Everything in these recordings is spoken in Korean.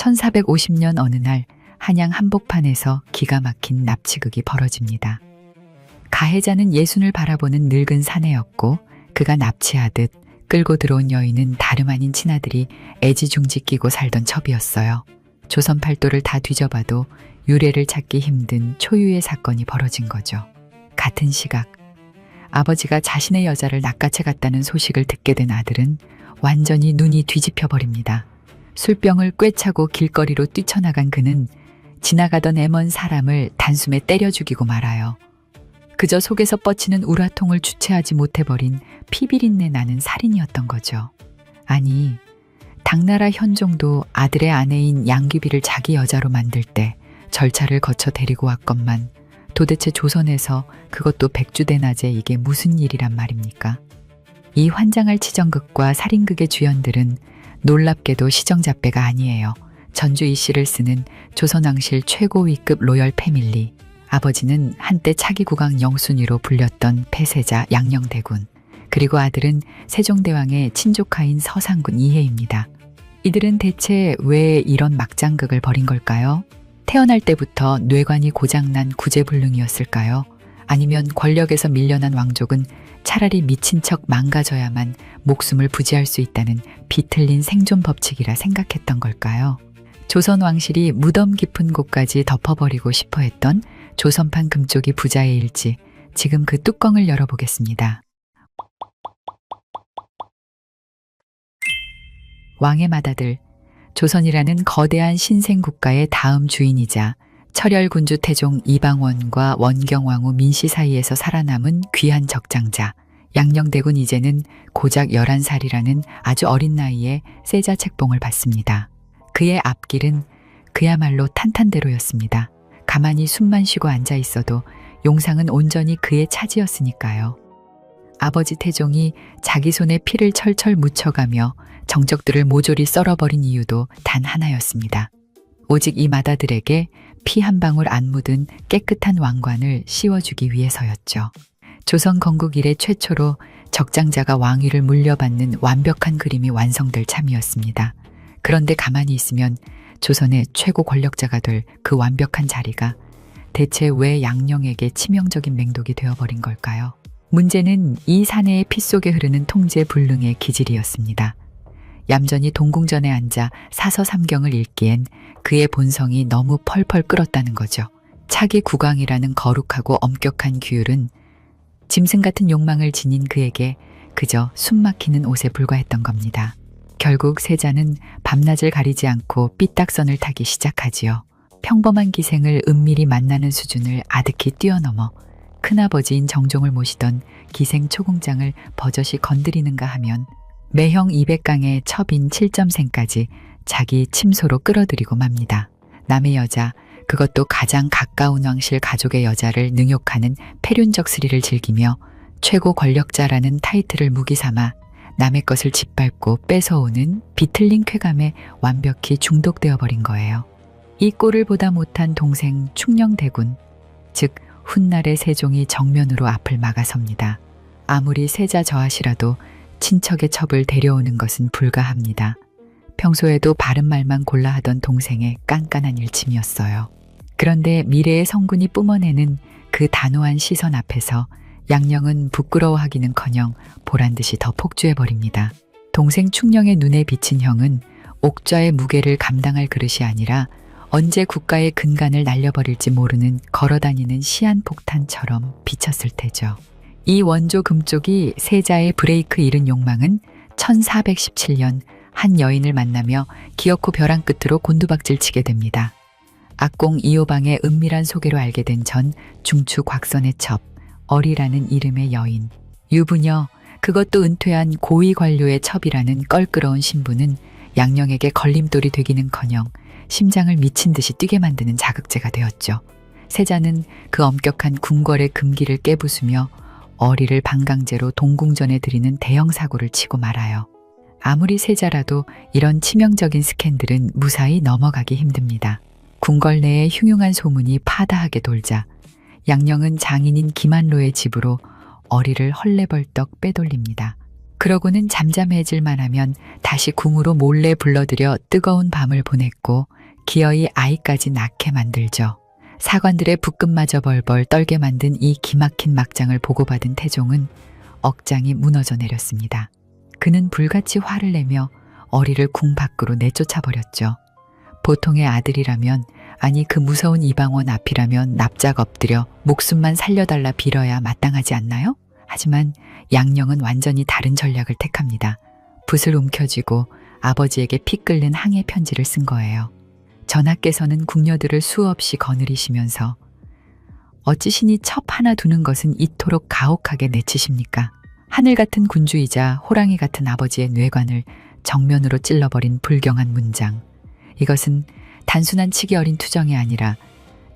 1450년 어느 날 한양 한복판에서 기가 막힌 납치극이 벌어집니다. 가해자는 예순을 바라보는 늙은 사내였고 그가 납치하듯 끌고 들어온 여인은 다름 아닌 친아들이 애지중지 끼고 살던 첩이었어요. 조선 팔도를 다 뒤져봐도 유래를 찾기 힘든 초유의 사건이 벌어진 거죠. 같은 시각 아버지가 자신의 여자를 낚아채 갔다는 소식을 듣게 된 아들은 완전히 눈이 뒤집혀 버립니다. 술병을 꿰차고 길거리로 뛰쳐나간 그는 지나가던 애먼 사람을 단숨에 때려 죽이고 말아요. 그저 속에서 뻗치는 우라통을 주체하지 못해버린 피비린내 나는 살인이었던 거죠. 아니, 당나라 현종도 아들의 아내인 양귀비를 자기 여자로 만들 때 절차를 거쳐 데리고 왔건만 도대체 조선에서 그것도 백주대낮에 이게 무슨 일이란 말입니까? 이 환장할 치정극과 살인극의 주연들은 놀랍게도 시정잡배가 아니에요. 전주 이씨를 쓰는 조선왕실 최고위급 로열 패밀리. 아버지는 한때 차기국왕 영순위로 불렸던 폐세자 양녕대군. 그리고 아들은 세종대왕의 친조카인 서상군 이해입니다. 이들은 대체 왜 이런 막장극을 벌인 걸까요? 태어날 때부터 뇌관이 고장난 구제불능이었을까요? 아니면 권력에서 밀려난 왕족은 차라리 미친 척 망가져야만 목숨을 부지할 수 있다는 비틀린 생존 법칙이라 생각했던 걸까요? 조선 왕실이 무덤 깊은 곳까지 덮어버리고 싶어 했던 조선판 금쪽이 부자의 일지, 지금 그 뚜껑을 열어보겠습니다. 왕의 맏아들, 조선이라는 거대한 신생국가의 다음 주인이자 철혈군주 태종 이방원과 원경왕후 민씨 사이에서 살아남은 귀한 적장자, 양녕대군 이제는 고작 11살이라는 아주 어린 나이에 세자 책봉을 받습니다. 그의 앞길은 그야말로 탄탄대로였습니다. 가만히 숨만 쉬고 앉아 있어도 용상은 온전히 그의 차지였으니까요. 아버지 태종이 자기 손에 피를 철철 묻혀가며 정적들을 모조리 썰어버린 이유도 단 하나였습니다. 오직 이 맏아들에게 피 한 방울 안 묻은 깨끗한 왕관을 씌워주기 위해서였죠. 조선 건국 이래 최초로 적장자가 왕위를 물려받는 완벽한 그림이 완성될 참이었습니다. 그런데 가만히 있으면 조선의 최고 권력자가 될 그 완벽한 자리가 대체 왜 양녕에게 치명적인 맹독이 되어버린 걸까요? 문제는 이 사내의 피 속에 흐르는 통제불능의 기질이었습니다. 얌전히 동궁전에 앉아 사서삼경을 읽기엔 그의 본성이 너무 펄펄 끓었다는 거죠. 차기 국왕이라는 거룩하고 엄격한 규율은 짐승 같은 욕망을 지닌 그에게 그저 숨막히는 옷에 불과했던 겁니다. 결국 세자는 밤낮을 가리지 않고 삐딱선을 타기 시작하지요. 평범한 기생을 은밀히 만나는 수준을 아득히 뛰어넘어 큰아버지인 정종을 모시던 기생 초궁장을 버젓이 건드리는가 하면 매형 200강의 첩인 7점생까지 자기 침소로 끌어들이고 맙니다. 남의 여자, 그것도 가장 가까운 왕실 가족의 여자를 능욕하는 패륜적 스릴을 즐기며 최고 권력자라는 타이틀을 무기 삼아 남의 것을 짓밟고 뺏어오는 비틀린 쾌감에 완벽히 중독되어 버린 거예요. 이 꼴을 보다 못한 동생 충녕대군, 즉 훗날의 세종이 정면으로 앞을 막아섭니다. 아무리 세자 저하시라도 친척의 첩을 데려오는 것은 불가합니다. 평소에도 바른 말만 골라 하던 동생의 깐깐한 일침이었어요. 그런데 미래의 성군이 뿜어내는 그 단호한 시선 앞에서 양녕은 부끄러워하기는커녕 보란듯이 더 폭주해버립니다. 동생 충녕의 눈에 비친 형은 옥좌의 무게를 감당할 그릇이 아니라 언제 국가의 근간을 날려버릴지 모르는 걸어다니는 시한폭탄처럼 비쳤을 테죠. 이 원조 금쪽이 세자의 브레이크 잃은 욕망은 1417년 한 여인을 만나며 기어코 벼랑 끝으로 곤두박질 치게 됩니다. 악공 이호방의 은밀한 소개로 알게 된 전 중추 곽선의 첩, 어리라는 이름의 여인. 유부녀, 그것도 은퇴한 고위 관료의 첩이라는 껄끄러운 신부는 양녕에게 걸림돌이 되기는커녕 심장을 미친 듯이 뛰게 만드는 자극제가 되었죠. 세자는 그 엄격한 궁궐의 금기를 깨부수며 어리를 방강제로 동궁전에 들이는 대형 사고를 치고 말아요. 아무리 세자라도 이런 치명적인 스캔들은 무사히 넘어가기 힘듭니다. 궁궐 내에 흉흉한 소문이 파다하게 돌자 양녕은 장인인 김한로의 집으로 어리를 헐레벌떡 빼돌립니다. 그러고는 잠잠해질만 하면 다시 궁으로 몰래 불러들여 뜨거운 밤을 보냈고 기어이 아이까지 낳게 만들죠. 사관들의 붓끝마저 벌벌 떨게 만든 이 기막힌 막장을 보고받은 태종은 억장이 무너져 내렸습니다. 그는 불같이 화를 내며 어리를 궁 밖으로 내쫓아버렸죠. 보통의 아들이라면, 아니 그 무서운 이방원 앞이라면 납작 엎드려 목숨만 살려달라 빌어야 마땅하지 않나요? 하지만 양령은 완전히 다른 전략을 택합니다. 붓을 움켜쥐고 아버지에게 피 끓는 항해 편지를 쓴 거예요. 전하께서는 궁녀들을 수없이 거느리시면서 어찌 신이 첩 하나 두는 것은 이토록 가혹하게 내치십니까? 하늘 같은 군주이자 호랑이 같은 아버지의 뇌관을 정면으로 찔러버린 불경한 문장. 이것은 단순한 치기 어린 투정이 아니라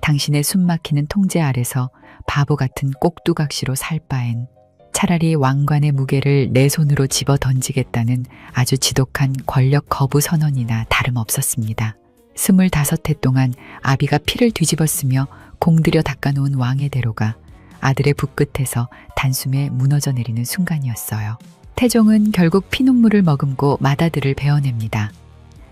당신의 숨막히는 통제 아래서 바보 같은 꼭두각시로 살 바엔 차라리 왕관의 무게를 내 손으로 집어 던지겠다는 아주 지독한 권력 거부 선언이나 다름없었습니다. 25해 동안 아비가 피를 뒤집었으며 공들여 닦아놓은 왕의 대로가 아들의 붓끝에서 단숨에 무너져 내리는 순간이었어요. 태종은 결국 피눈물을 머금고 맏아들을 베어냅니다.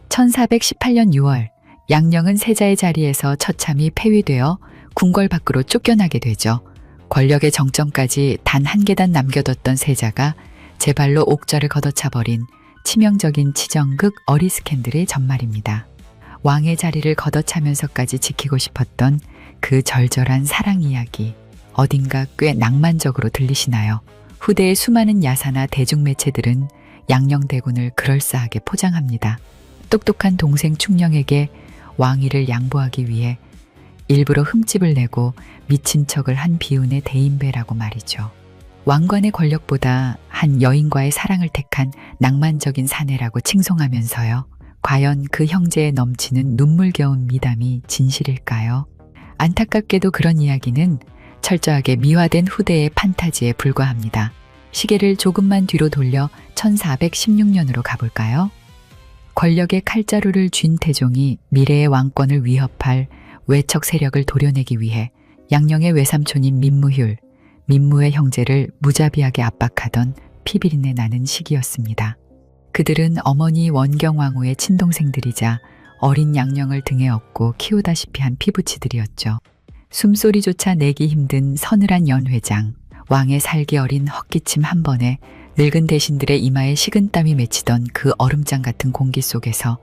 1418년 6월 양령은 세자의 자리에서 처참히 폐위되어 궁궐 밖으로 쫓겨나게 되죠. 권력의 정점까지 단 한 계단 남겨뒀던 세자가 제 발로 옥좌를 걷어차버린 치명적인 치정극 어리 스캔들의 전말입니다. 왕의 자리를 걷어차면서까지 지키고 싶었던 그 절절한 사랑 이야기, 어딘가 꽤 낭만적으로 들리시나요? 후대의 수많은 야사나 대중매체들은 양령대군을 그럴싸하게 포장합니다. 똑똑한 동생 충령에게 왕위를 양보하기 위해 일부러 흠집을 내고 미친 척을 한 비운의 대인배라고 말이죠. 왕관의 권력보다 한 여인과의 사랑을 택한 낭만적인 사내라고 칭송하면서요. 과연 그 형제에 넘치는 눈물겨운 미담이 진실일까요? 안타깝게도 그런 이야기는 철저하게 미화된 후대의 판타지에 불과합니다. 시계를 조금만 뒤로 돌려 1416년으로 가볼까요? 권력의 칼자루를 쥔 태종이 미래의 왕권을 위협할 외척 세력을 도려내기 위해 양령의 외삼촌인 민무휼, 민무의 형제를 무자비하게 압박하던 피비린내 나는 시기였습니다. 그들은 어머니 원경왕후의 친동생들이자 어린 양령을 등에 업고 키우다시피 한 피부치들이었죠. 숨소리조차 내기 힘든 서늘한 연회장, 왕의 살기 어린 헛기침 한 번에 늙은 대신들의 이마에 식은땀이 맺히던 그 얼음장 같은 공기 속에서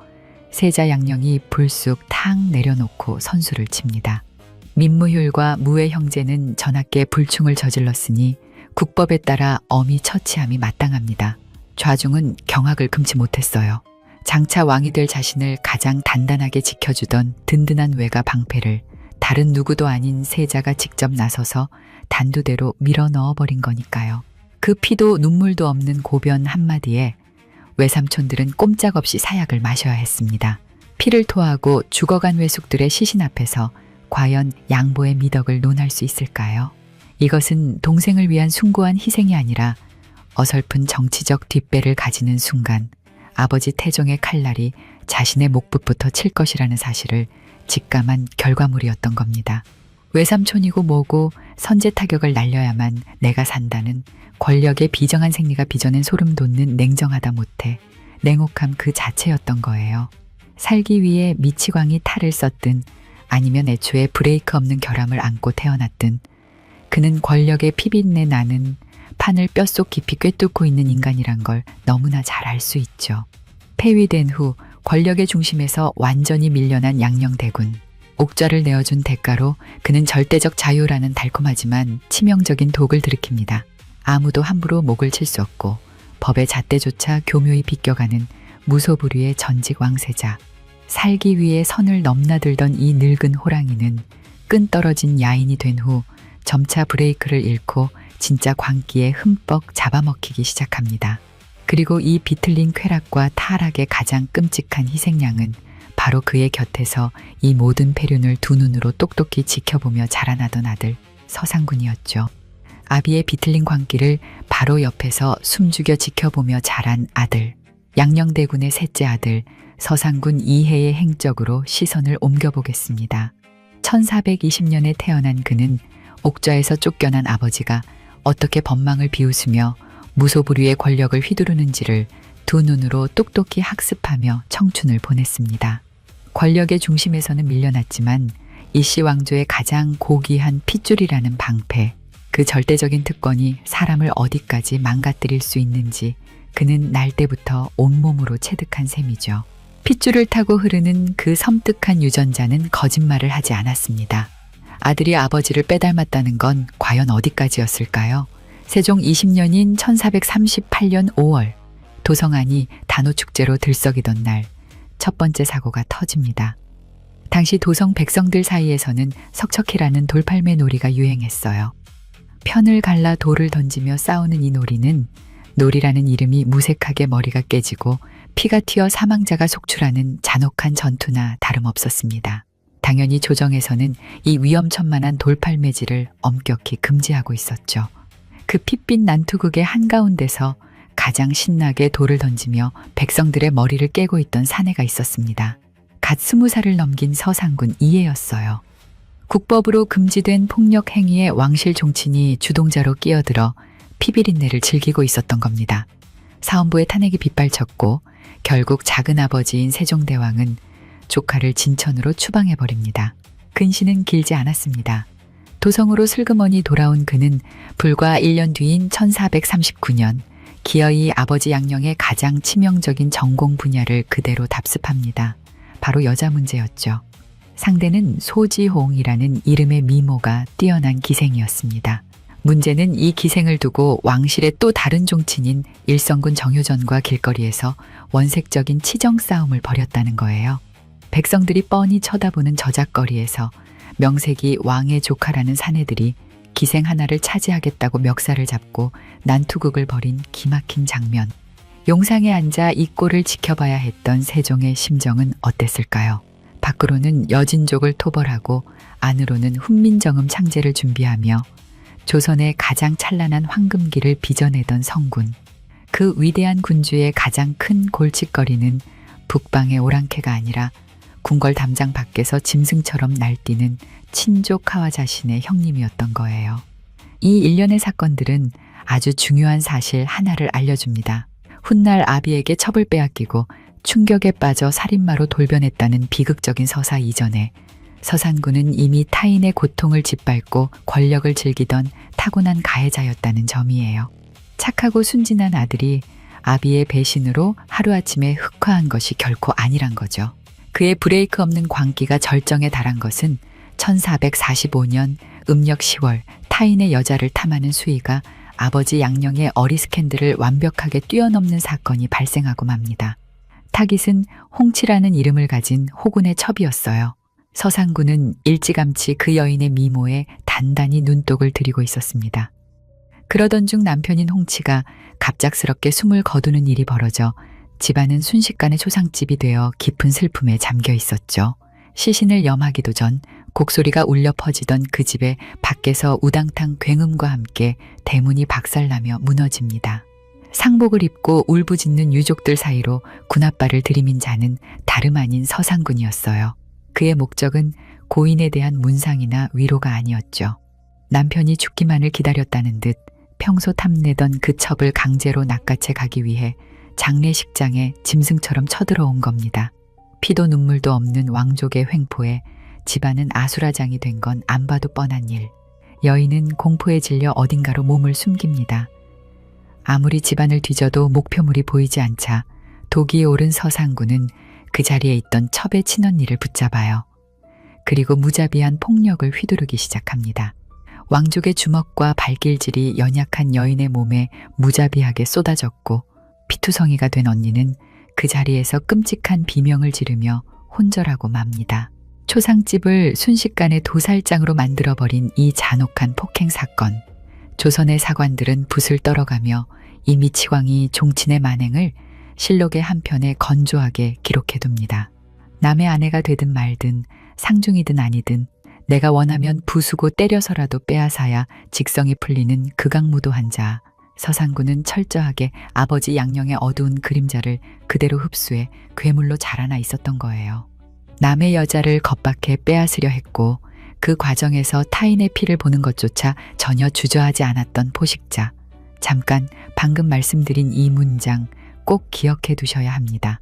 세자 양령이 불쑥 탁 내려놓고 선수를 칩니다. 민무휼과 무의 형제는 전하께 불충을 저질렀으니 국법에 따라 엄히 처치함이 마땅합니다. 좌중은 경악을 금치 못했어요. 장차 왕이 될 자신을 가장 단단하게 지켜주던 든든한 외가 방패를 다른 누구도 아닌 세자가 직접 나서서 단두대로 밀어 넣어버린 거니까요. 그 피도 눈물도 없는 고변 한마디에 외삼촌들은 꼼짝없이 사약을 마셔야 했습니다. 피를 토하고 죽어간 외숙들의 시신 앞에서 과연 양보의 미덕을 논할 수 있을까요? 이것은 동생을 위한 숭고한 희생이 아니라 어설픈 정치적 뒷배를 가지는 순간 아버지 태종의 칼날이 자신의 목붓부터 칠 것이라는 사실을 직감한 결과물이었던 겁니다. 외삼촌이고 뭐고 선제 타격을 날려야만 내가 산다는 권력의 비정한 생리가 빚어낸 소름 돋는 냉정하다 못해 냉혹함 그 자체였던 거예요. 살기 위해 미치광이 탈을 썼든 아니면 애초에 브레이크 없는 결함을 안고 태어났든 그는 권력의 피비린내 나는 판을 뼛속 깊이 꿰뚫고 있는 인간이란 걸 너무나 잘 알 수 있죠. 폐위된 후 권력의 중심에서 완전히 밀려난 양령대군. 옥좌를 내어준 대가로 그는 절대적 자유라는 달콤하지만 치명적인 독을 들이킵니다. 아무도 함부로 목을 칠 수 없고 법의 잣대조차 교묘히 비껴가는 무소불위의 전직 왕세자. 살기 위해 선을 넘나들던 이 늙은 호랑이는 끈 떨어진 야인이 된 후 점차 브레이크를 잃고 진짜 광기에 흠뻑 잡아먹히기 시작합니다. 그리고 이 비틀린 쾌락과 타락의 가장 끔찍한 희생양은 바로 그의 곁에서 이 모든 폐륜을 두 눈으로 똑똑히 지켜보며 자라나던 아들 서상군이었죠. 아비의 비틀린 광기를 바로 옆에서 숨죽여 지켜보며 자란 아들, 양령대군의 셋째 아들 서상군 이해의 행적으로 시선을 옮겨보겠습니다. 1420년에 태어난 그는 옥좌에서 쫓겨난 아버지가 어떻게 법망을 비웃으며 무소불위의 권력을 휘두르는지를 두 눈으로 똑똑히 학습하며 청춘을 보냈습니다. 권력의 중심에서는 밀려났지만 이씨 왕조의 가장 고귀한 핏줄이라는 방패, 그 절대적인 특권이 사람을 어디까지 망가뜨릴 수 있는지 그는 날 때부터 온몸으로 체득한 셈이죠. 핏줄을 타고 흐르는 그 섬뜩한 유전자는 거짓말을 하지 않았습니다. 아들이 아버지를 빼닮았다는 건 과연 어디까지였을까요? 세종 20년인 1438년 5월, 도성안이 단오축제로 들썩이던 날, 첫 번째 사고가 터집니다. 당시 도성 백성들 사이에서는 석척이라는 돌팔매 놀이가 유행했어요. 편을 갈라 돌을 던지며 싸우는 이 놀이는 놀이라는 이름이 무색하게 머리가 깨지고 피가 튀어 사망자가 속출하는 잔혹한 전투나 다름없었습니다. 당연히 조정에서는 이 위험천만한 돌팔매질을 엄격히 금지하고 있었죠. 그 핏빛 난투극의 한가운데서 가장 신나게 돌을 던지며 백성들의 머리를 깨고 있던 사내가 있었습니다. 갓 20살을 넘긴 서상군 이해였어요. 국법으로 금지된 폭력 행위에 왕실 종친이 주동자로 끼어들어 피비린내를 즐기고 있었던 겁니다. 사헌부의 탄핵이 빗발쳤고 결국 작은 아버지인 세종대왕은 조카를 진천으로 추방해버립니다. 근시는 길지 않았습니다. 도성으로 슬그머니 돌아온 그는 불과 1년 뒤인 1439년 기어이 아버지 양령의 가장 치명적인 전공 분야를 그대로 답습합니다. 바로 여자 문제였죠. 상대는 소지홍이라는 이름의 미모가 뛰어난 기생이었습니다. 문제는 이 기생을 두고 왕실의 또 다른 종친인 일성군 정효전과 길거리에서 원색적인 치정 싸움을 벌였다는 거예요. 백성들이 뻔히 쳐다보는 저작거리에서 명색이 왕의 조카라는 사내들이 기생 하나를 차지하겠다고 멱살을 잡고 난투극을 벌인 기막힌 장면. 용상에 앉아 이 꼴을 지켜봐야 했던 세종의 심정은 어땠을까요? 밖으로는 여진족을 토벌하고 안으로는 훈민정음 창제를 준비하며 조선의 가장 찬란한 황금기를 빚어내던 성군. 그 위대한 군주의 가장 큰 골칫거리는 북방의 오랑캐가 아니라 궁궐 담장 밖에서 짐승처럼 날뛰는 친족 카와 자신의 형님이었던 거예요. 이 일련의 사건들은 아주 중요한 사실 하나를 알려줍니다. 훗날 아비에게 첩을 빼앗기고 충격에 빠져 살인마로 돌변했다는 비극적인 서사 이전에 서산군은 이미 타인의 고통을 짓밟고 권력을 즐기던 타고난 가해자였다는 점이에요. 착하고 순진한 아들이 아비의 배신으로 하루아침에 흑화한 것이 결코 아니란 거죠. 그의 브레이크 없는 광기가 절정에 달한 것은 1445년 음력 10월 타인의 여자를 탐하는 수의가 아버지 양령의 어리 스캔들을 완벽하게 뛰어넘는 사건이 발생하고 맙니다. 타깃은 홍치라는 이름을 가진 호군의 첩이었어요. 서상군은 일찌감치 그 여인의 미모에 단단히 눈독을 들이고 있었습니다. 그러던 중 남편인 홍치가 갑작스럽게 숨을 거두는 일이 벌어져 집안은 순식간에 초상집이 되어 깊은 슬픔에 잠겨 있었죠. 시신을 염하기도 전 곡소리가 울려 퍼지던 그 집에 밖에서 우당탕 굉음과 함께 대문이 박살나며 무너집니다. 상복을 입고 울부짖는 유족들 사이로 군합발을 들이민 자는 다름 아닌 서상군이었어요. 그의 목적은 고인에 대한 문상이나 위로가 아니었죠. 남편이 죽기만을 기다렸다는 듯 평소 탐내던 그 첩을 강제로 낚아채 가기 위해 장례식장에 짐승처럼 쳐들어온 겁니다. 피도 눈물도 없는 왕족의 횡포에 집안은 아수라장이 된 건 안 봐도 뻔한 일. 여인은 공포에 질려 어딘가로 몸을 숨깁니다. 아무리 집안을 뒤져도 목표물이 보이지 않자 도기에 오른 서상군은 그 자리에 있던 첩의 친언니를 붙잡아요. 그리고 무자비한 폭력을 휘두르기 시작합니다. 왕족의 주먹과 발길질이 연약한 여인의 몸에 무자비하게 쏟아졌고 피투성이가 된 언니는 그 자리에서 끔찍한 비명을 지르며 혼절하고 맙니다. 초상집을 순식간에 도살장으로 만들어버린 이 잔혹한 폭행 사건. 조선의 사관들은 붓을 떨어가며 이 미치광이 종친의 만행을 실록의 한편에 건조하게 기록해둡니다. 남의 아내가 되든 말든 상중이든 아니든 내가 원하면 부수고 때려서라도 빼앗아야 직성이 풀리는 극악무도한 자. 서상군은 철저하게 아버지 양령의 어두운 그림자를 그대로 흡수해 괴물로 자라나 있었던 거예요. 남의 여자를 겁박해 빼앗으려 했고 그 과정에서 타인의 피를 보는 것조차 전혀 주저하지 않았던 포식자. 잠깐 방금 말씀드린 이 문장 꼭 기억해 두셔야 합니다.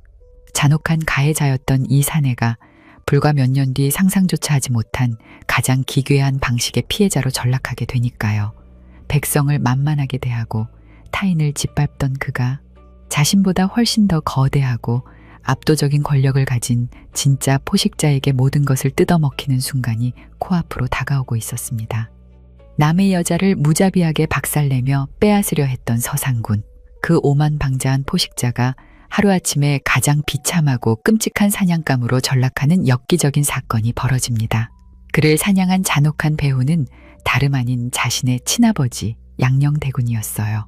잔혹한 가해자였던 이 사내가 불과 몇 년 뒤 상상조차 하지 못한 가장 기괴한 방식의 피해자로 전락하게 되니까요. 백성을 만만하게 대하고 타인을 짓밟던 그가 자신보다 훨씬 더 거대하고 압도적인 권력을 가진 진짜 포식자에게 모든 것을 뜯어먹히는 순간이 코앞으로 다가오고 있었습니다. 남의 여자를 무자비하게 박살내며 빼앗으려 했던 서상군. 그 오만방자한 포식자가 하루아침에 가장 비참하고 끔찍한 사냥감으로 전락하는 엽기적인 사건이 벌어집니다. 그를 사냥한 잔혹한 배후는 다름 아닌 자신의 친아버지 양녕대군이었어요.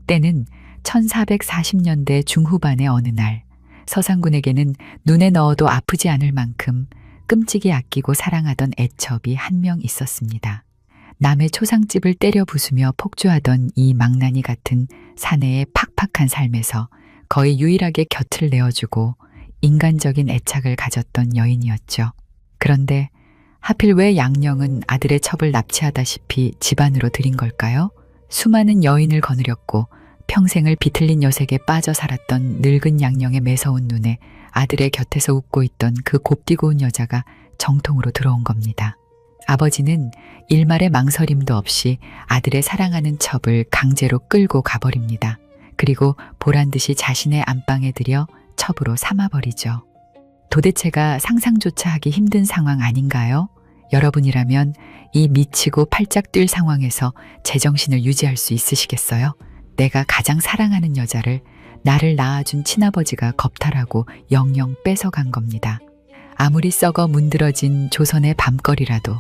때는 1440년대 중후반의 어느 날, 서상군에게는 눈에 넣어도 아프지 않을 만큼 끔찍이 아끼고 사랑하던 애첩이 한 명 있었습니다. 남의 초상집을 때려 부수며 폭주하던 이 망나니 같은 사내의 팍팍한 삶에서 거의 유일하게 곁을 내어주고 인간적인 애착을 가졌던 여인이었죠. 그런데 하필 왜 양녕은 아들의 첩을 납치하다시피 집안으로 들인 걸까요? 수많은 여인을 거느렸고 평생을 비틀린 여색에 빠져 살았던 늙은 양녕의 매서운 눈에 아들의 곁에서 웃고 있던 그 곱디고운 여자가 정통으로 들어온 겁니다. 아버지는 일말의 망설임도 없이 아들의 사랑하는 첩을 강제로 끌고 가버립니다. 그리고 보란듯이 자신의 안방에 들여 첩으로 삼아버리죠. 도대체가 상상조차 하기 힘든 상황 아닌가요? 여러분이라면 이 미치고 팔짝 뛸 상황에서 제정신을 유지할 수 있으시겠어요? 내가 가장 사랑하는 여자를 나를 낳아준 친아버지가 겁탈하고 영영 뺏어간 겁니다. 아무리 썩어 문드러진 조선의 밤거리라도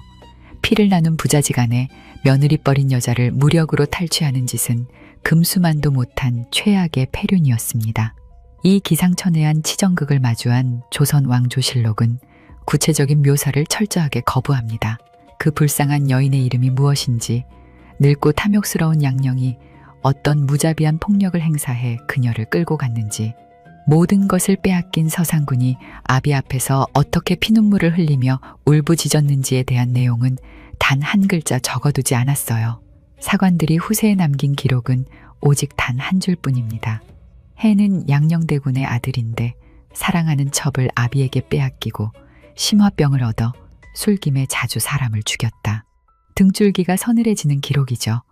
피를 나눈 부자지간에 며느리 뻘인 여자를 무력으로 탈취하는 짓은 금수만도 못한 최악의 패륜이었습니다. 이 기상천외한 치정극을 마주한 조선 왕조실록은 구체적인 묘사를 철저하게 거부합니다. 그 불쌍한 여인의 이름이 무엇인지, 늙고 탐욕스러운 양녕이 어떤 무자비한 폭력을 행사해 그녀를 끌고 갔는지, 모든 것을 빼앗긴 서상군이 아비 앞에서 어떻게 피눈물을 흘리며 울부짖었는지에 대한 내용은 단 한 글자 적어두지 않았어요. 사관들이 후세에 남긴 기록은 오직 단 한 줄뿐입니다. 해는 양녕대군의 아들인데 사랑하는 첩을 아비에게 빼앗기고 심화병을 얻어 술김에 자주 사람을 죽였다. 등줄기가 서늘해지는 기록이죠.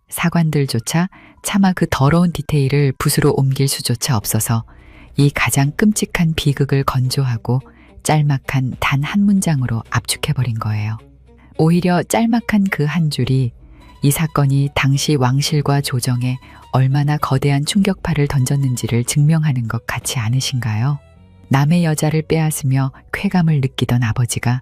사관들조차 차마 그 더러운 디테일을 붓으로 옮길 수조차 없어서 이 가장 끔찍한 비극을 건조하고 짤막한 단 한 문장으로 압축해버린 거예요. 오히려 짤막한 그 한 줄이 이 사건이 당시 왕실과 조정에 얼마나 거대한 충격파를 던졌는지를 증명하는 것 같지 않으신가요? 남의 여자를 빼앗으며 쾌감을 느끼던 아버지가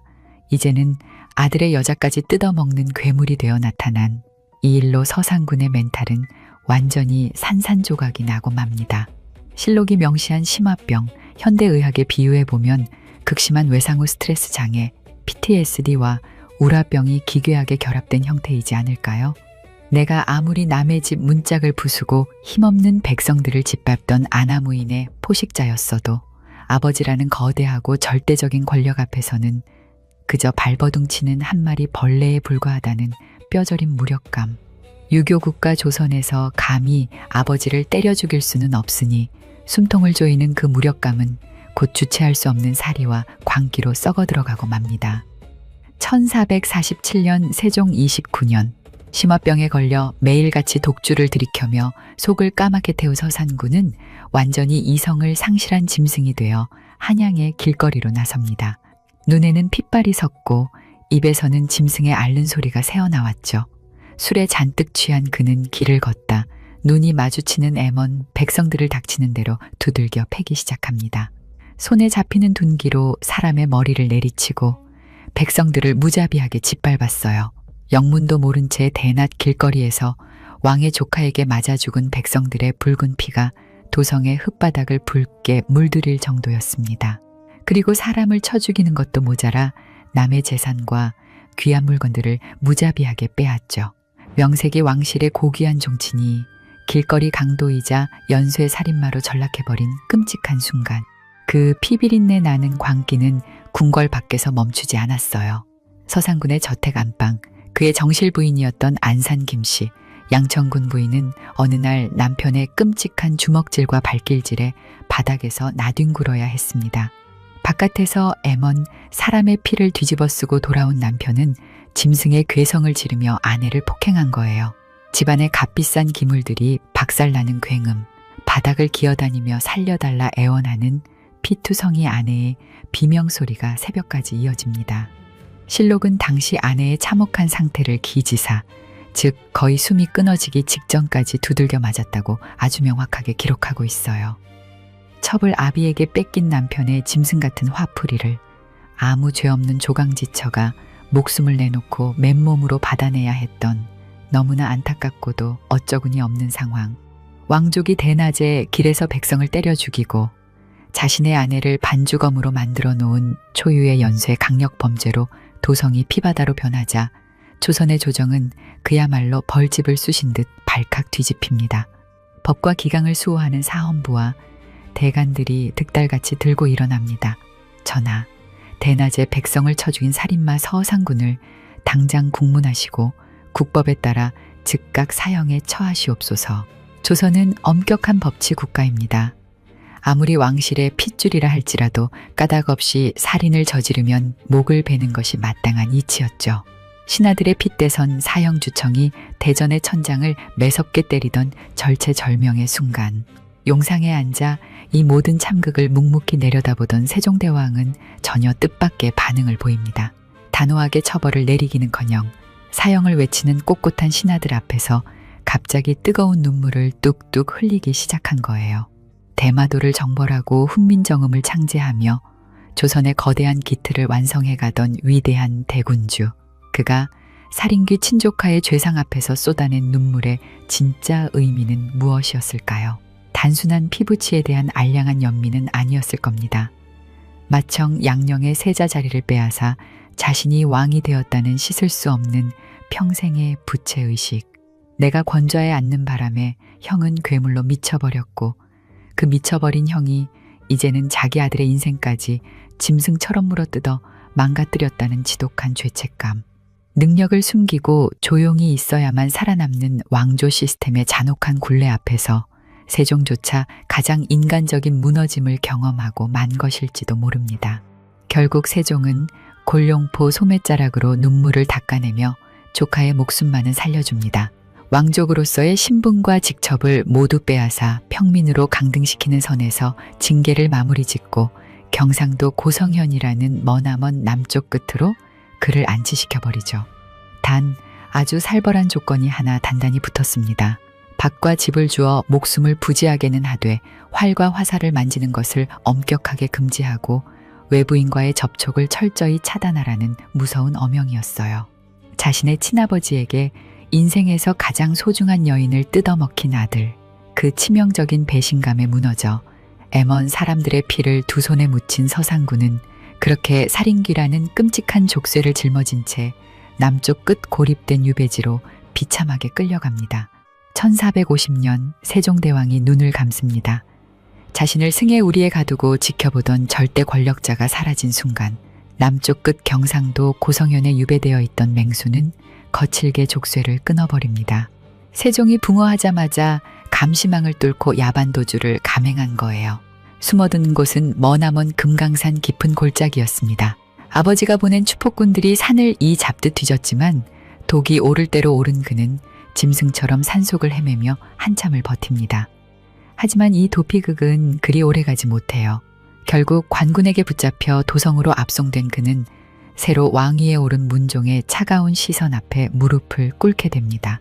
이제는 아들의 여자까지 뜯어먹는 괴물이 되어 나타난 이 일로 서상군의 멘탈은 완전히 산산조각이 나고 맙니다. 실록이 명시한 심화병, 현대의학에 비유해보면 극심한 외상후 스트레스 장애, PTSD와 우라병이 기괴하게 결합된 형태이지 않을까요? 내가 아무리 남의 집 문짝을 부수고 힘없는 백성들을 짓밟던 아나무인의 포식자였어도 아버지라는 거대하고 절대적인 권력 앞에서는 그저 발버둥치는 한 마리 벌레에 불과하다는 뼈저린 무력감. 유교국가 조선에서 감히 아버지를 때려 죽일 수는 없으니 숨통을 조이는 그 무력감은 곧 주체할 수 없는 사리와 광기로 썩어 들어가고 맙니다. 1447년 세종 29년 심화병에 걸려 매일같이 독주를 들이켜며 속을 까맣게 태우 서산군은 완전히 이성을 상실한 짐승이 되어 한양의 길거리로 나섭니다. 눈에는 핏발이 섰고 입에서는 짐승의 앓는 소리가 새어나왔죠. 술에 잔뜩 취한 그는 길을 걷다 눈이 마주치는 애먼 백성들을 닥치는 대로 두들겨 패기 시작합니다. 손에 잡히는 둔기로 사람의 머리를 내리치고 백성들을 무자비하게 짓밟았어요. 영문도 모른 채 대낮 길거리에서 왕의 조카에게 맞아 죽은 백성들의 붉은 피가 도성의 흙바닥을 붉게 물들일 정도였습니다. 그리고 사람을 쳐 죽이는 것도 모자라 남의 재산과 귀한 물건들을 무자비하게 빼앗죠. 명색이 왕실의 고귀한 종친이 길거리 강도이자 연쇄 살인마로 전락해버린 끔찍한 순간, 그 피비린내 나는 광기는 궁궐 밖에서 멈추지 않았어요. 서상군의 저택 안방, 그의 정실 부인이었던 안산 김씨, 양천군 부인은 어느 날 남편의 끔찍한 주먹질과 발길질에 바닥에서 나뒹굴어야 했습니다. 바깥에서 애먼 사람의 피를 뒤집어 쓰고 돌아온 남편은 짐승의 괴성을 지르며 아내를 폭행한 거예요. 집안의 값비싼 기물들이 박살나는 굉음, 바닥을 기어다니며 살려달라 애원하는 피투성이 아내의 비명소리가 새벽까지 이어집니다. 실록은 당시 아내의 참혹한 상태를 기지사, 즉 거의 숨이 끊어지기 직전까지 두들겨 맞았다고 아주 명확하게 기록하고 있어요. 첩을 아비에게 뺏긴 남편의 짐승 같은 화풀이를 아무 죄 없는 조강지처가 목숨을 내놓고 맨몸으로 받아내야 했던 너무나 안타깝고도 어쩌구니 없는 상황. 왕족이 대낮에 길에서 백성을 때려 죽이고 자신의 아내를 반주검으로 만들어 놓은 초유의 연쇄 강력 범죄로 도성이 피바다로 변하자 조선의 조정은 그야말로 벌집을 쑤신 듯 발칵 뒤집힙니다. 법과 기강을 수호하는 사헌부와 대간들이 득달같이 들고 일어납니다. 전하, 대낮에 백성을 쳐 죽인 살인마 서상군을 당장 국문하시고 국법에 따라 즉각 사형에 처하시옵소서. 조선은 엄격한 법치 국가입니다. 아무리 왕실의 핏줄이라 할지라도 까닭 없이 살인을 저지르면 목을 베는 것이 마땅한 이치였죠. 신하들의 핏대선 사형주청이 대전의 천장을 매섭게 때리던 절체절명의 순간, 용상에 앉아 이 모든 참극을 묵묵히 내려다보던 세종대왕은 전혀 뜻밖의 반응을 보입니다. 단호하게 처벌을 내리기는커녕 사형을 외치는 꼿꼿한 신하들 앞에서 갑자기 뜨거운 눈물을 뚝뚝 흘리기 시작한 거예요. 대마도를 정벌하고 훈민정음을 창제하며 조선의 거대한 기틀을 완성해가던 위대한 대군주. 그가 살인귀 친조카의 죄상 앞에서 쏟아낸 눈물의 진짜 의미는 무엇이었을까요? 단순한 피부치에 대한 알량한 연민은 아니었을 겁니다. 마청 양령의 세자 자리를 빼앗아 자신이 왕이 되었다는 씻을 수 없는 평생의 부채의식. 내가 권좌에 앉는 바람에 형은 괴물로 미쳐버렸고 그 미쳐버린 형이 이제는 자기 아들의 인생까지 짐승처럼 물어뜯어 망가뜨렸다는 지독한 죄책감. 능력을 숨기고 조용히 있어야만 살아남는 왕조 시스템의 잔혹한 굴레 앞에서 세종조차 가장 인간적인 무너짐을 경험하고 만 것일지도 모릅니다. 결국 세종은 골룡포 소매자락으로 눈물을 닦아내며 조카의 목숨만은 살려줍니다. 왕족으로서의 신분과 직첩을 모두 빼앗아 평민으로 강등시키는 선에서 징계를 마무리 짓고 경상도 고성현이라는 머나먼 남쪽 끝으로 그를 안치시켜버리죠. 단 아주 살벌한 조건이 하나 단단히 붙었습니다. 밭과 집을 주어 목숨을 부지하게는 하되 활과 화살을 만지는 것을 엄격하게 금지하고 외부인과의 접촉을 철저히 차단하라는 무서운 어명이었어요. 자신의 친아버지에게 인생에서 가장 소중한 여인을 뜯어먹힌 아들, 그 치명적인 배신감에 무너져 애먼 사람들의 피를 두 손에 묻힌 서상군은 그렇게 살인귀라는 끔찍한 족쇄를 짊어진 채 남쪽 끝 고립된 유배지로 비참하게 끌려갑니다. 1450년 세종대왕이 눈을 감습니다. 자신을 승의 우리에 가두고 지켜보던 절대 권력자가 사라진 순간 남쪽 끝 경상도 고성현에 유배되어 있던 맹수는 거칠게 족쇄를 끊어버립니다. 세종이 붕어하자마자 감시망을 뚫고 야반도주를 감행한 거예요. 숨어든 곳은 머나먼 금강산 깊은 골짜기였습니다. 아버지가 보낸 추폭군들이 산을 이 잡듯 뒤졌지만 독이 오를 대로 오른 그는 짐승처럼 산속을 헤매며 한참을 버팁니다. 하지만 이 도피극은 그리 오래가지 못해요. 결국 관군에게 붙잡혀 도성으로 압송된 그는 새로 왕위에 오른 문종의 차가운 시선 앞에 무릎을 꿇게 됩니다.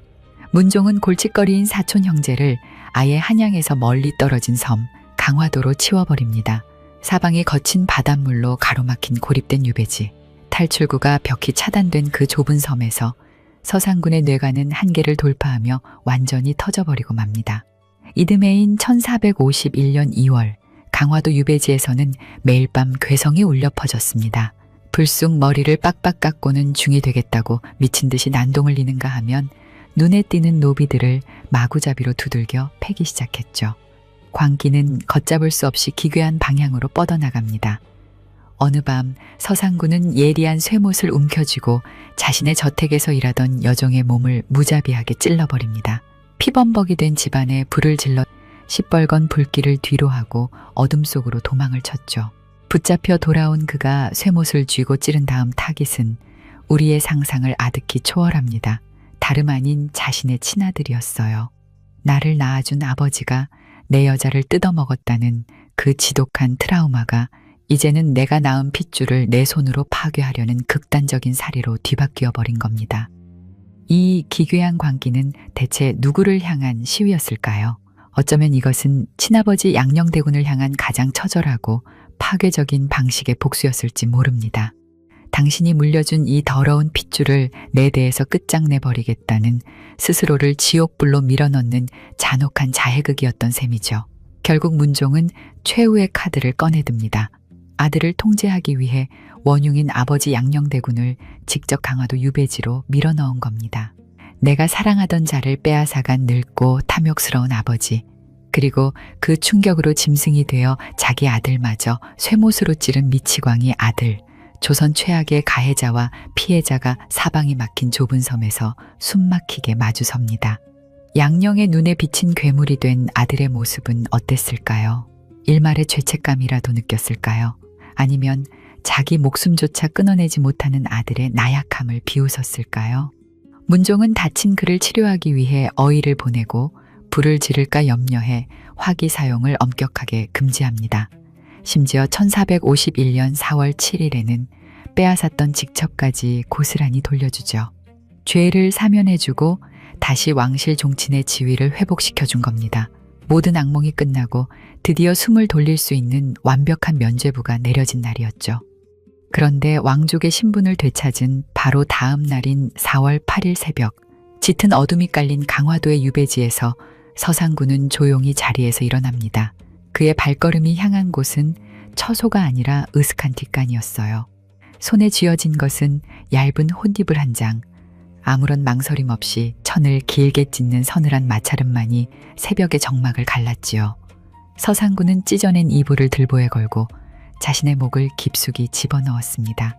문종은 골칫거리인 사촌 형제를 아예 한양에서 멀리 떨어진 섬 강화도로 치워버립니다. 사방이 거친 바닷물로 가로막힌 고립된 유배지, 탈출구가 벽이 차단된 그 좁은 섬에서 서상군의 뇌관은 한계를 돌파하며 완전히 터져버리고 맙니다. 이듬해인 1451년 2월 강화도 유배지에서는 매일 밤 괴성이 울려 퍼졌습니다. 불쑥 머리를 빡빡 깎고는 중이 되겠다고 미친 듯이 난동을 리는가 하면 눈에 띄는 노비들을 마구잡이로 두들겨 패기 시작했죠. 광기는 걷잡을 수 없이 기괴한 방향으로 뻗어나갑니다. 어느 밤 서상군은 예리한 쇠못을 움켜쥐고 자신의 저택에서 일하던 여종의 몸을 무자비하게 찔러버립니다. 피범벅이 된 집안에 불을 질러 시뻘건 불길을 뒤로 하고 어둠 속으로 도망을 쳤죠. 붙잡혀 돌아온 그가 쇠못을 쥐고 찌른 다음 타깃은 우리의 상상을 아득히 초월합니다. 다름 아닌 자신의 친아들이었어요. 나를 낳아준 아버지가 내 여자를 뜯어먹었다는 그 지독한 트라우마가 이제는 내가 낳은 핏줄을 내 손으로 파괴하려는 극단적인 살해로 뒤바뀌어 버린 겁니다. 이 기괴한 광기는 대체 누구를 향한 시위였을까요? 어쩌면 이것은 친아버지 양녕대군을 향한 가장 처절하고 파괴적인 방식의 복수였을지 모릅니다. 당신이 물려준 이 더러운 핏줄을 내 대에서 끝장내버리겠다는 스스로를 지옥불로 밀어넣는 잔혹한 자해극이었던 셈이죠. 결국 문종은 최후의 카드를 꺼내듭니다. 아들을 통제하기 위해 원흉인 아버지 양녕대군을 직접 강화도 유배지로 밀어넣은 겁니다. 내가 사랑하던 자를 빼앗아간 늙고 탐욕스러운 아버지, 그리고 그 충격으로 짐승이 되어 자기 아들마저 쇠못으로 찌른 미치광이 아들, 조선 최악의 가해자와 피해자가 사방이 막힌 좁은 섬에서 숨막히게 마주섭니다. 양녕의 눈에 비친 괴물이 된 아들의 모습은 어땠을까요? 일말의 죄책감이라도 느꼈을까요? 아니면 자기 목숨조차 끊어내지 못하는 아들의 나약함을 비웃었을까요? 문종은 다친 그를 치료하기 위해 어의를 보내고 불을 지를까 염려해 화기 사용을 엄격하게 금지합니다. 심지어 1451년 4월 7일에는 빼앗았던 직첩까지 고스란히 돌려주죠. 죄를 사면해주고 다시 왕실 종친의 지위를 회복시켜준 겁니다. 모든 악몽이 끝나고 드디어 숨을 돌릴 수 있는 완벽한 면죄부가 내려진 날이었죠. 그런데 왕족의 신분을 되찾은 바로 다음 날인 4월 8일 새벽, 짙은 어둠이 깔린 강화도의 유배지에서 서상군은 조용히 자리에서 일어납니다. 그의 발걸음이 향한 곳은 처소가 아니라 으슥한 뒷간이었어요. 손에 쥐어진 것은 얇은 혼잎을 한 장, 아무런 망설임 없이 천을 길게 찢는 서늘한 마찰음만이 새벽의 정막을 갈랐지요. 서상군은 찢어낸 이불을 들보에 걸고 자신의 목을 깊숙이 집어넣었습니다.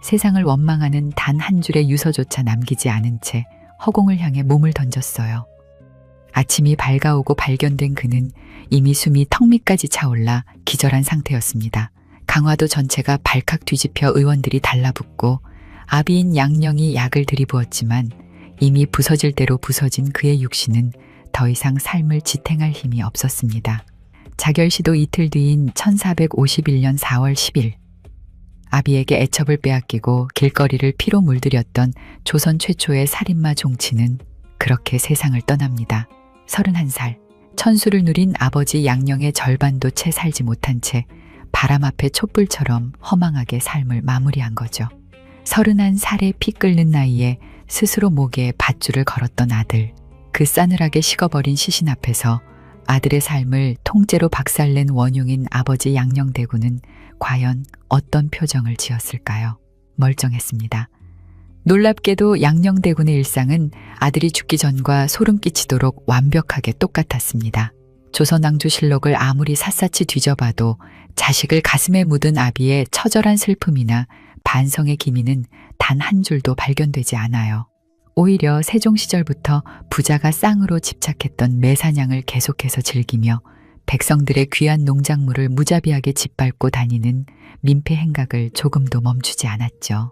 세상을 원망하는 단 한 줄의 유서조차 남기지 않은 채 허공을 향해 몸을 던졌어요. 아침이 밝아오고 발견된 그는 이미 숨이 턱 밑까지 차올라 기절한 상태였습니다. 강화도 전체가 발칵 뒤집혀 의원들이 달라붙고 아비인 양녕이 약을 들이부었지만 이미 부서질 대로 부서진 그의 육신은 더 이상 삶을 지탱할 힘이 없었습니다. 자결시도 이틀 뒤인 1451년 4월 10일, 아비에게 애첩을 빼앗기고 길거리를 피로 물들였던 조선 최초의 살인마 종친은 그렇게 세상을 떠납니다. 31살, 천수를 누린 아버지 양녕의 절반도 채 살지 못한 채 바람 앞에 촛불처럼 허망하게 삶을 마무리한 거죠. 31살의 피 끓는 나이에 스스로 목에 밧줄을 걸었던 아들, 그 싸늘하게 식어버린 시신 앞에서 아들의 삶을 통째로 박살낸 원흉인 아버지 양녕대군은 과연 어떤 표정을 지었을까요? 멀쩡했습니다. 놀랍게도 양녕대군의 일상은 아들이 죽기 전과 소름 끼치도록 완벽하게 똑같았습니다. 조선왕조실록을 아무리 샅샅이 뒤져봐도 자식을 가슴에 묻은 아비의 처절한 슬픔이나 반성의 기미는 단 한 줄도 발견되지 않아요. 오히려 세종 시절부터 부자가 쌍으로 집착했던 매사냥을 계속해서 즐기며 백성들의 귀한 농작물을 무자비하게 짓밟고 다니는 민폐 행각을 조금도 멈추지 않았죠.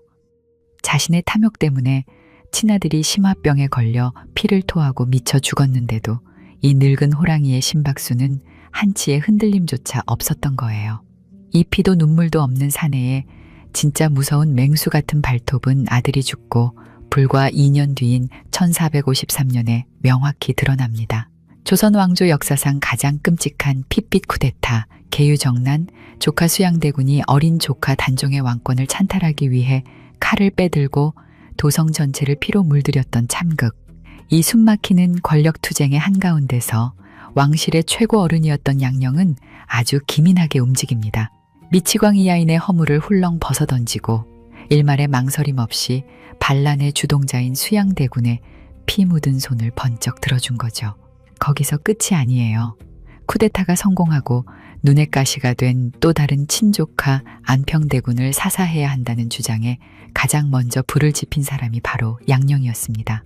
자신의 탐욕 때문에 친아들이 심화병에 걸려 피를 토하고 미쳐 죽었는데도 이 늙은 호랑이의 심박수는 한치의 흔들림조차 없었던 거예요. 이 피도 눈물도 없는 사내에 진짜 무서운 맹수 같은 발톱은 아들이 죽고 불과 2년 뒤인 1453년에 명확히 드러납니다. 조선 왕조 역사상 가장 끔찍한 핏빛 쿠데타, 계유정난, 조카 수양대군이 어린 조카 단종의 왕권을 찬탈하기 위해 칼을 빼들고 도성 전체를 피로 물들였던 참극. 이 숨막히는 권력투쟁의 한가운데서 왕실의 최고 어른이었던 양녕은 아주 기민하게 움직입니다. 미치광이 야인의 허물을 훌렁 벗어던지고 일말의 망설임 없이 반란의 주동자인 수양대군의 피 묻은 손을 번쩍 들어준 거죠. 거기서 끝이 아니에요. 쿠데타가 성공하고 눈의 가시가 된 또 다른 친조카 안평대군을 사사해야 한다는 주장에 가장 먼저 불을 지핀 사람이 바로 양녕이었습니다.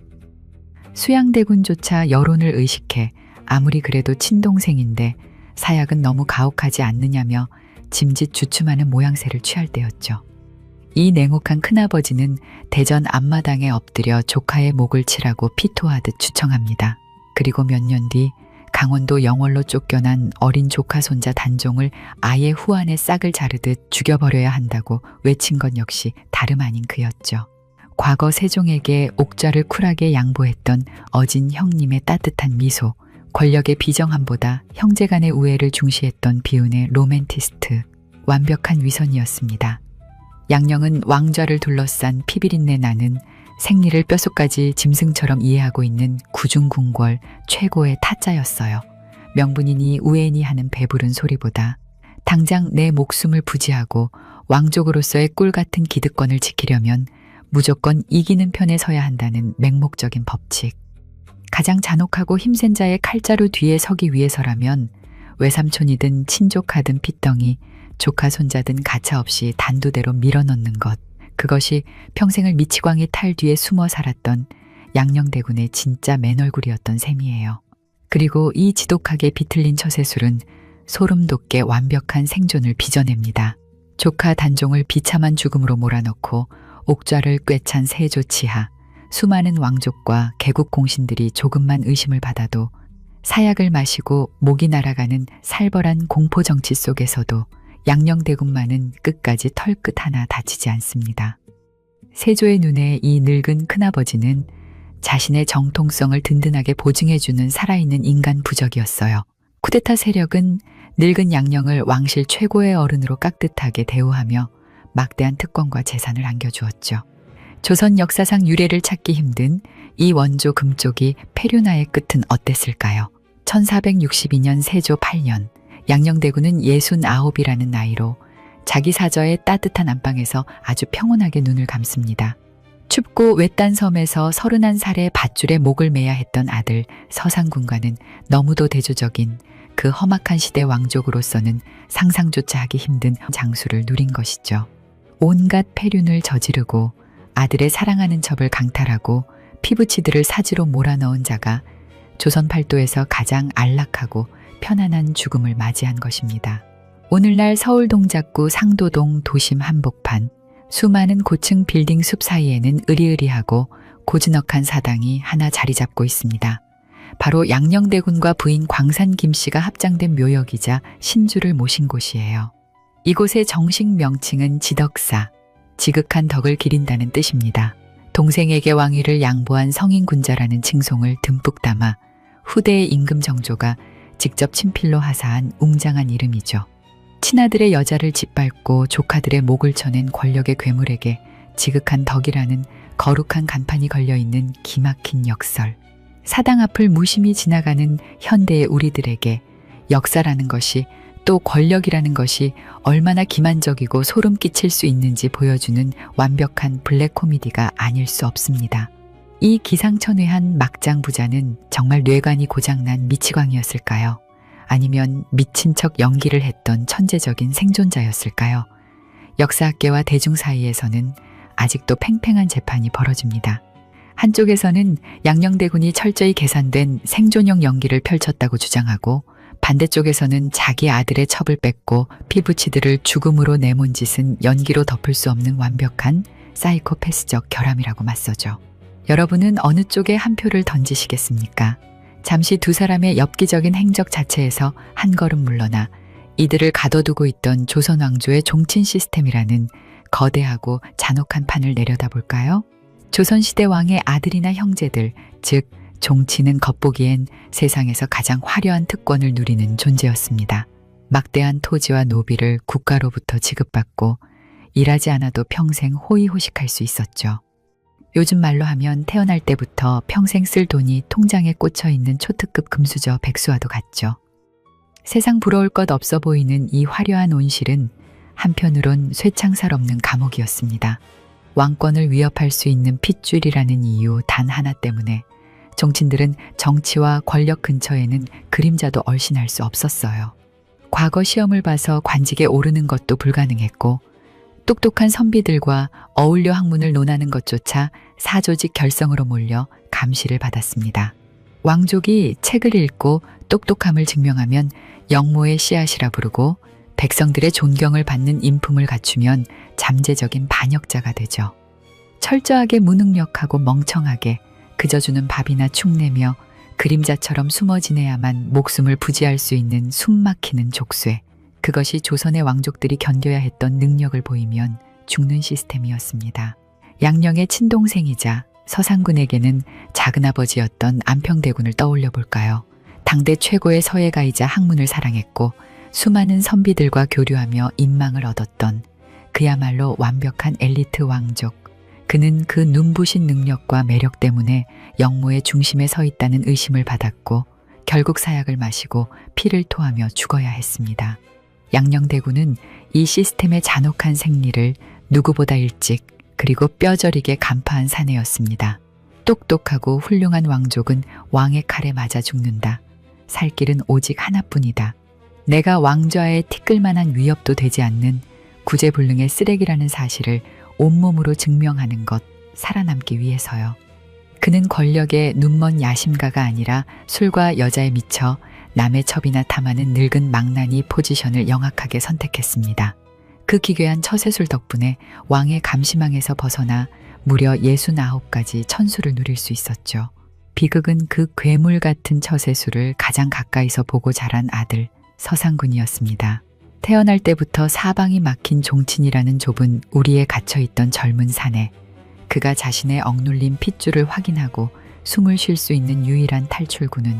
수양대군조차 여론을 의식해 아무리 그래도 친동생인데 사약은 너무 가혹하지 않느냐며 짐짓 주춤하는 모양새를 취할 때였죠. 이 냉혹한 큰아버지는 대전 앞마당에 엎드려 조카의 목을 치라고 피토하듯 주청합니다. 그리고 몇 년 뒤 강원도 영월로 쫓겨난 어린 조카 손자 단종을 아예 후안에 싹을 자르듯 죽여버려야 한다고 외친 것 역시 다름 아닌 그였죠. 과거 세종에게 옥좌를 쿨하게 양보했던 어진 형님의 따뜻한 미소, 권력의 비정함보다 형제간의 우애를 중시했던 비운의 로맨티스트, 완벽한 위선이었습니다. 양령은 왕좌를 둘러싼 피비린내 나는 생리를 뼛속까지 짐승처럼 이해하고 있는 구중궁궐 최고의 타짜였어요. 명분이니 우애니 하는 배부른 소리보다 당장 내 목숨을 부지하고 왕족으로서의 꿀같은 기득권을 지키려면 무조건 이기는 편에 서야 한다는 맹목적인 법칙. 가장 잔혹하고 힘센 자의 칼자루 뒤에 서기 위해서라면 외삼촌이든 친족하든 핏덩이, 조카 손자든 가차없이 단두대로 밀어넣는 것. 그것이 평생을 미치광이 탈 뒤에 숨어 살았던 양녕대군의 진짜 맨얼굴이었던 셈이에요. 그리고 이 지독하게 비틀린 처세술은 소름 돋게 완벽한 생존을 빚어냅니다. 조카 단종을 비참한 죽음으로 몰아넣고 옥좌를 꿰찬 세조치하, 수많은 왕족과 개국 공신들이 조금만 의심을 받아도 사약을 마시고 목이 날아가는 살벌한 공포 정치 속에서도 양녕대군만은 끝까지 털끝 하나 다치지 않습니다. 세조의 눈에 이 늙은 큰아버지는 자신의 정통성을 든든하게 보증해주는 살아있는 인간 부적이었어요. 쿠데타 세력은 늙은 양령을 왕실 최고의 어른으로 깍듯하게 대우하며 막대한 특권과 재산을 안겨주었죠. 조선 역사상 유례를 찾기 힘든 이 원조 금쪽이 패륜화의 끝은 어땠을까요? 1462년 세조 8년 양녕대군은 69이라는 나이로 자기 사저의 따뜻한 안방에서 아주 평온하게 눈을 감습니다. 춥고 외딴 섬에서 31살의 밧줄에 목을 매야 했던 아들 서상군과는 너무도 대조적인 그 험악한 시대 왕족으로서는 상상조차 하기 힘든 장수를 누린 것이죠. 온갖 패륜을 저지르고 아들의 사랑하는 첩을 강탈하고 피부치들을 사지로 몰아넣은 자가 조선 팔도에서 가장 안락하고 편안한 죽음을 맞이한 것입니다. 오늘날 서울 동작구 상도동 도심 한복판, 수많은 고층 빌딩 숲 사이에는 으리으리하고 고즈넉한 사당이 하나 자리 잡고 있습니다. 바로 양녕대군과 부인 광산 김씨가 합장된 묘역이자 신주를 모신 곳이에요. 이곳의 정식 명칭은 지덕사, 지극한 덕을 기린다는 뜻입니다. 동생에게 왕위를 양보한 성인군자라는 칭송을 듬뿍 담아 후대의 임금 정조가 직접 친필로 하사한 웅장한 이름이죠. 친아들의 여자를 짓밟고 조카들의 목을 쳐낸 권력의 괴물에게 지극한 덕이라는 거룩한 간판이 걸려있는 기막힌 역설. 사당 앞을 무심히 지나가는 현대의 우리들에게 역사라는 것이 또 권력이라는 것이 얼마나 기만적이고 소름 끼칠 수 있는지 보여주는 완벽한 블랙 코미디가 아닐 수 없습니다. 이 기상천외한 막장 부자는 정말 뇌관이 고장난 미치광이었을까요? 아니면 미친 척 연기를 했던 천재적인 생존자였을까요? 역사학계와 대중 사이에서는 아직도 팽팽한 재판이 벌어집니다. 한쪽에서는 양녕대군이 철저히 계산된 생존형 연기를 펼쳤다고 주장하고 반대쪽에서는 자기 아들의 첩을 뺏고 피부치들을 죽음으로 내몬 짓은 연기로 덮을 수 없는 완벽한 사이코패스적 결함이라고 맞서죠. 여러분은 어느 쪽에 한 표를 던지시겠습니까? 잠시 두 사람의 엽기적인 행적 자체에서 한 걸음 물러나 이들을 가둬두고 있던 조선 왕조의 종친 시스템이라는 거대하고 잔혹한 판을 내려다볼까요? 조선시대 왕의 아들이나 형제들, 즉 종친은 겉보기엔 세상에서 가장 화려한 특권을 누리는 존재였습니다. 막대한 토지와 노비를 국가로부터 지급받고 일하지 않아도 평생 호의호식할 수 있었죠. 요즘 말로 하면 태어날 때부터 평생 쓸 돈이 통장에 꽂혀 있는 초특급 금수저 백수와도 같죠. 세상 부러울 것 없어 보이는 이 화려한 온실은 한편으론 쇠창살 없는 감옥이었습니다. 왕권을 위협할 수 있는 핏줄이라는 이유 단 하나 때문에 종친들은 정치와 권력 근처에는 그림자도 얼씬할 수 없었어요. 과거 시험을 봐서 관직에 오르는 것도 불가능했고 똑똑한 선비들과 어울려 학문을 논하는 것조차 사조직 결성으로 몰려 감시를 받았습니다. 왕족이 책을 읽고 똑똑함을 증명하면 영모의 씨앗이라 부르고 백성들의 존경을 받는 인품을 갖추면 잠재적인 반역자가 되죠. 철저하게 무능력하고 멍청하게 그저 주는 밥이나 축내며 그림자처럼 숨어 지내야만 목숨을 부지할 수 있는 숨막히는 족쇄. 그것이 조선의 왕족들이 견뎌야 했던 능력을 보이면 죽는 시스템이었습니다. 양령의 친동생이자 서상군에게는 작은아버지였던 안평대군을 떠올려 볼까요? 당대 최고의 서예가이자 학문을 사랑했고 수많은 선비들과 교류하며 인망을 얻었던 그야말로 완벽한 엘리트 왕족. 그는 그 눈부신 능력과 매력 때문에 영모의 중심에 서 있다는 의심을 받았고 결국 사약을 마시고 피를 토하며 죽어야 했습니다. 양령대군은 이 시스템의 잔혹한 생리를 누구보다 일찍 그리고 뼈저리게 간파한 사내였습니다. 똑똑하고 훌륭한 왕족은 왕의 칼에 맞아 죽는다. 살 길은 오직 하나뿐이다. 내가 왕좌에 티끌만한 위협도 되지 않는 구제불능의 쓰레기라는 사실을 온몸으로 증명하는 것, 살아남기 위해서요. 그는 권력의 눈먼 야심가가 아니라 술과 여자에 미쳐 남의 첩이나 탐하는 늙은 망나니 포지션을 영악하게 선택했습니다. 그 기괴한 처세술 덕분에 왕의 감시망에서 벗어나 무려 69가지 천수를 누릴 수 있었죠. 비극은 그 괴물 같은 처세술을 가장 가까이서 보고 자란 아들 서상군이었습니다. 태어날 때부터 사방이 막힌 종친이라는 좁은 우리에 갇혀있던 젊은 사내. 그가 자신의 억눌린 핏줄을 확인하고 숨을 쉴 수 있는 유일한 탈출구는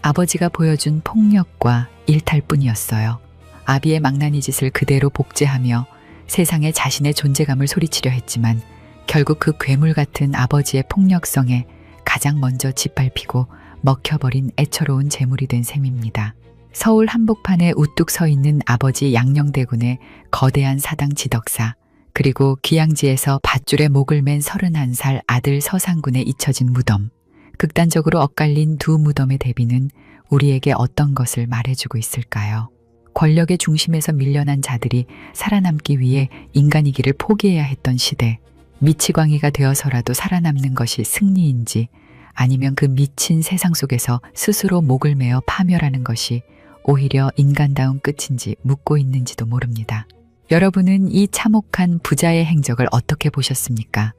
아버지가 보여준 폭력과 일탈뿐이었어요. 아비의 망나니 짓을 그대로 복제하며 세상에 자신의 존재감을 소리치려 했지만 결국 그 괴물 같은 아버지의 폭력성에 가장 먼저 짓밟히고 먹혀버린 애처로운 재물이 된 셈입니다. 서울 한복판에 우뚝 서 있는 아버지 양령대군의 거대한 사당 지덕사, 그리고 귀양지에서 밧줄에 목을 맨 31살 아들 서상군의 잊혀진 무덤. 극단적으로 엇갈린 두 무덤의 대비는 우리에게 어떤 것을 말해주고 있을까요? 권력의 중심에서 밀려난 자들이 살아남기 위해 인간이기를 포기해야 했던 시대. 미치광이가 되어서라도 살아남는 것이 승리인지 아니면 그 미친 세상 속에서 스스로 목을 메어 파멸하는 것이 오히려 인간다운 끝인지 묻고 있는지도 모릅니다. 여러분은 이 참혹한 부자의 행적을 어떻게 보셨습니까?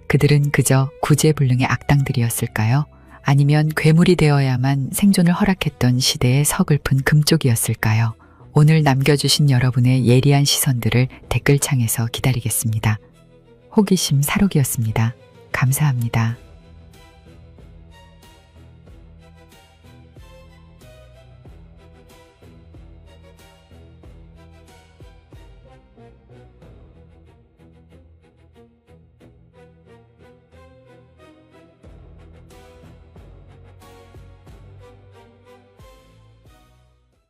그들은 그저 구제불능의 악당들이었을까요? 아니면 괴물이 되어야만 생존을 허락했던 시대의 서글픈 금쪽이었을까요? 오늘 남겨주신 여러분의 예리한 시선들을 댓글창에서 기다리겠습니다. 호기심 사록이었습니다. 감사합니다.